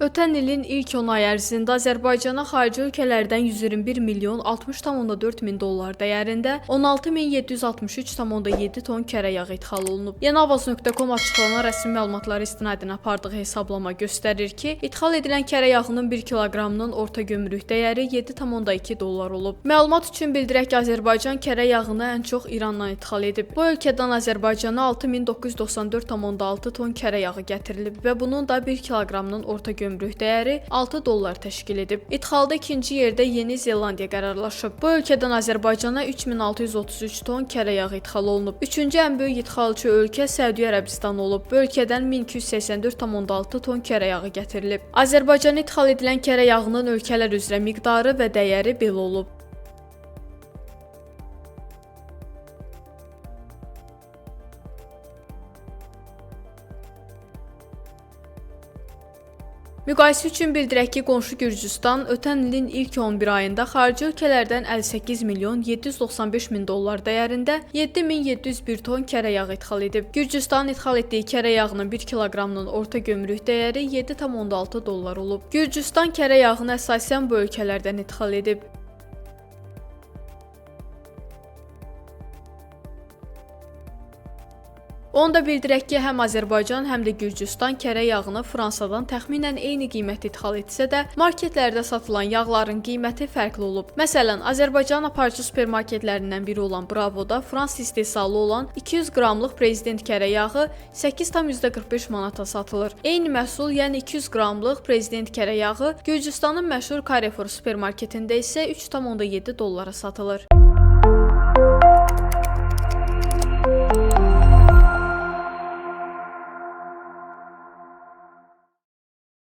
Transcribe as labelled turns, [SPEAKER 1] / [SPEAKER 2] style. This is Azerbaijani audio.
[SPEAKER 1] Ötən ilin ilk 10 ay ərzində Azərbaycana xarici ölkələrdən 121 milyon 60,4 min dollar dəyərində 16.763,7 ton kərə yağı ixal olunub. Yenavaz.com açıqlanan rəsmi məlumatlara istinadən apardığı hesablama göstərir ki, ixal edilən kərə yağının 1 kiloqramının orta gömrük dəyəri 7,2 dollar olub. Məlumat üçün bildirək ki, Azərbaycan kərə yağını ən çox İrandan ixal edib. Bu ölkədən Azərbaycana 6994,6 ton kərə yağı gətirilib və bunun da 1 kiloqramının orta gömrük dəyəri 6 dollar təşkil edib. İthalda ikinci yerdə Yeni Zelandiya qərarlaşıb. Bu ölkədən Azərbaycana 3633 ton kərə yağı ixal olunub. Üçüncü ən böyük ixalçı ölkə Səudiyyə Ərəbistanı olub. Bu ölkədən 1284,6 ton kərə yağı gətirilib. Azərbaycana ixal edilən kərə yağının ölkələr üzrə miqdarı və dəyəri belə olub. Müqayisə üçün bildirək ki, qonşu Gürcüstan ötən ilin ilk 11 ayında xarici ölkələrdən 58 milyon 795 min dollar dəyərində 7701 ton kərə yağı ixal edib. Gürcüstanın ixal etdiyi kərə yağının 1 kiloqramının orta gömrük dəyəri 7,6 dollar olub. Gürcüstan kərə yağını əsasən bu ölkələrdən ixal edib. Onu da bildirək ki, həm Azərbaycan, həm də Gürcüstan kərə yağını Fransadan təxminən eyni qiymət ixal etsə də, marketlərdə satılan yağların qiyməti fərqli olub. Məsələn, Azərbaycan aparıcı supermarketlərindən biri olan Bravoda Fransa istehsalı olan 200 qramlıq prezident kərə yağı 8,45 manata satılır. Eyni məhsul, yəni 200 qramlıq prezident kərə yağı Gürcüstanın məşhur Carrefour supermarketində isə 3,7 dollara satılır.